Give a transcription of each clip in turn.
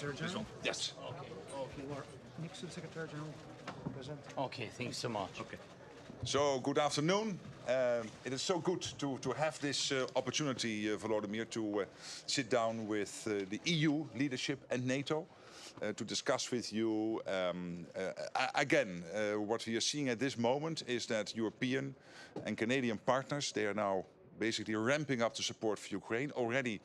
Secretary General. Yes. Okay. You are next to the Secretary General. Present. Okay, thanks so much. Okay. So, good afternoon. It is so good to have this opportunity, Volodimir, to sit down with the EU leadership and NATO to discuss with you. Again, what we are seeing at this moment is that European and Canadian partners, they are now basically ramping up the support for Ukraine. Already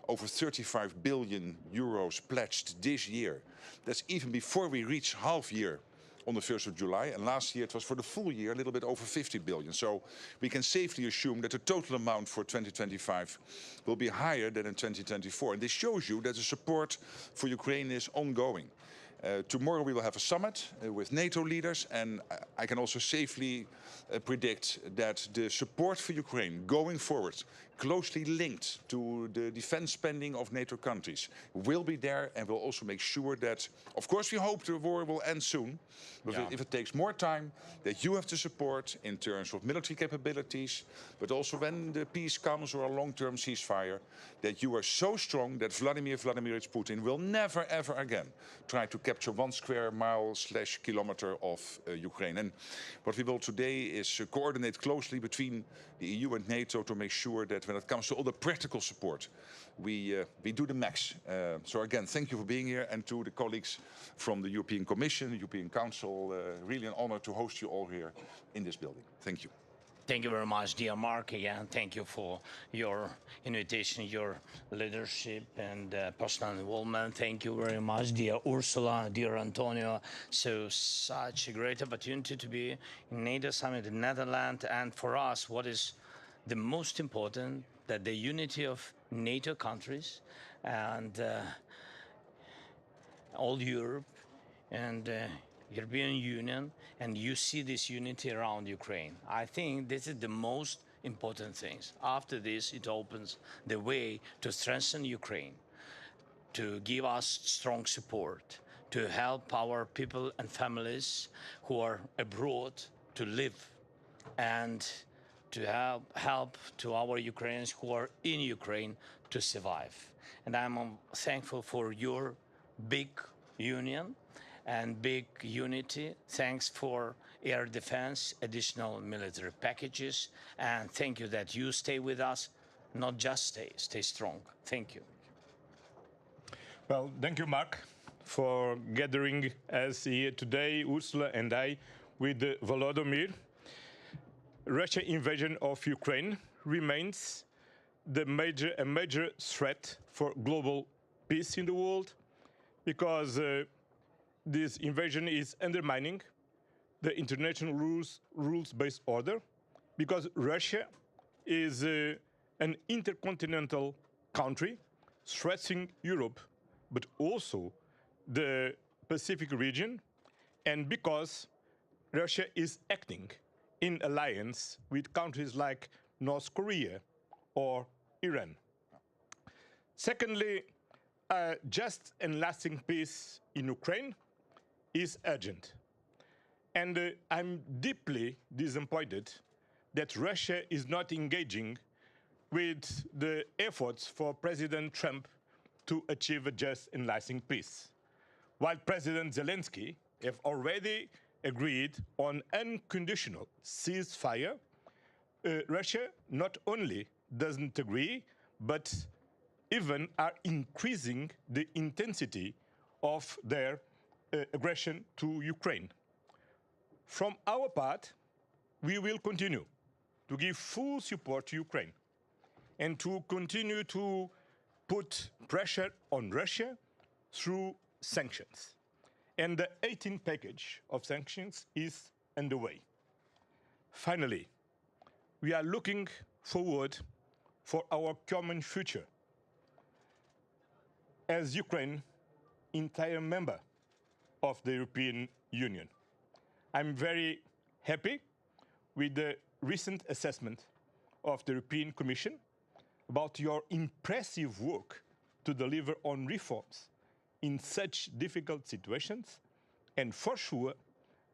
over 35 billion euros pledged this year. That's even before we reach half year on the 1st of July. And last year it was for the full year, a little bit over 50 billion. So we can safely assume that the total amount for 2025 will be higher than in 2024. And this shows you that the support for Ukraine is ongoing. Tomorrow we will have a summit with NATO leaders, and I can also safely predict that the support for Ukraine going forward, closely linked to the defense spending of NATO countries, will be there, and will also make sure that, of course we hope the war will end soon, but if it takes more time, that you have the support in terms of military capabilities, but also when the peace comes or a long-term ceasefire, that you are so strong that Vladimir Vladimirovich Putin will never ever again try to capture 1 square mile / kilometer of Ukraine. And what we will today is coordinate closely between the EU and NATO to make sure that when it comes to all the practical support, we do the max. So again, thank you for being here, and to the colleagues from the European Commission, the European Council, really an honor to host you all here in this building. Thank you. Thank you very much, dear Mark. Again, thank you for your invitation, your leadership, and personal involvement. Thank you very much, dear Ursula, dear Antonio. So, such a great opportunity to be in NATO Summit in Netherlands. And for us, what is the most important, that the unity of NATO countries and all Europe and European Union, and you see this unity around Ukraine. I think this is the most important things. After this, it opens the way to strengthen Ukraine, to give us strong support, to help our people and families who are abroad to live, and to help to our Ukrainians who are in Ukraine to survive. And I'm thankful for your big union and big unity. Thanks for air defense, additional military packages, and thank you that you stay with us. Not just stay strong. Thank you. Well, thank you, Mark, for gathering us here today, Ursula and I, with Volodymyr. Russia's invasion of Ukraine remains a major threat for global peace in the world, because this invasion is undermining the international rules-based order, because Russia is an intercontinental country threatening Europe, but also the Pacific region, and because Russia is acting in alliance with countries like North Korea or Iran. Secondly, a just and lasting peace in Ukraine is urgent. And I'm deeply disappointed that Russia is not engaging with the efforts for President Trump to achieve a just and lasting peace. While President Zelenski have already agreed on unconditional ceasefire, Russia not only doesn't agree, but even are increasing the intensity of their aggression to Ukraine. From our part, we will continue to give full support to Ukraine and to continue to put pressure on Russia through sanctions. And the 18th package of sanctions is underway. Finally, we are looking forward for our common future as Ukraine, entire member of the European Union. I'm very happy with the recent assessment of the European Commission about your impressive work to deliver on reforms in such difficult situations, and for sure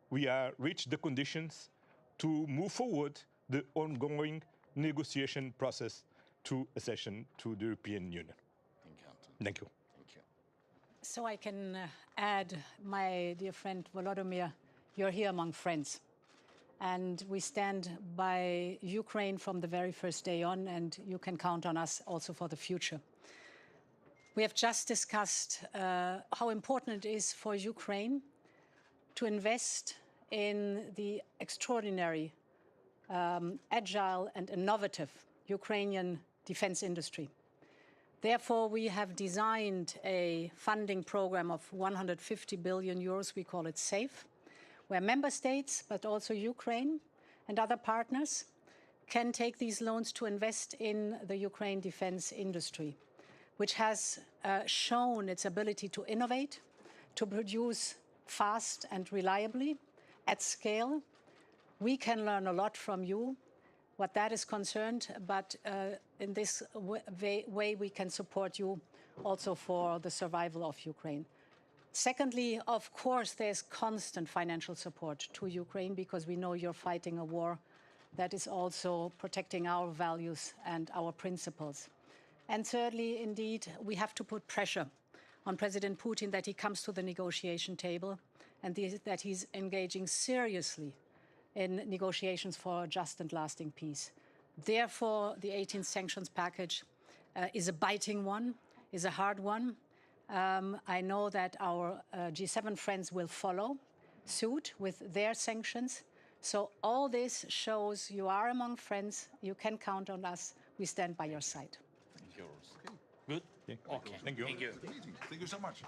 we are reached the conditions to move forward the ongoing negotiation process to accession to the European Union. Thank you, Anton. Thank you. Thank you. So I can add, my dear friend Volodymyr, you're here among friends. And we stand by Ukraine from the very first day on, and you can count on us also for the future. We have just discussed how important it is for Ukraine to invest in the extraordinary, agile and innovative Ukrainian defense industry. Therefore, we have designed a funding program of 150 billion euros, we call it SAFE, where member states, but also Ukraine and other partners, can take these loans to invest in the Ukraine defense industry, which has shown its ability to innovate, to produce fast and reliably at scale. We can learn a lot from you, what that is concerned, but in this way we can support you also for the survival of Ukraine. Secondly, of course, there's constant financial support to Ukraine because we know you're fighting a war that is also protecting our values and our principles. And thirdly, indeed, we have to put pressure on President Putin that he comes to the negotiation table and that he's engaging seriously in negotiations for a just and lasting peace. Therefore, the 18th sanctions package is a biting one, is a hard one. I know that our G7 friends will follow suit with their sanctions. So all this shows you are among friends. You can count on us. We stand by your side. Good? Okay. Okay. Thank you. Thank you. Thank you so much.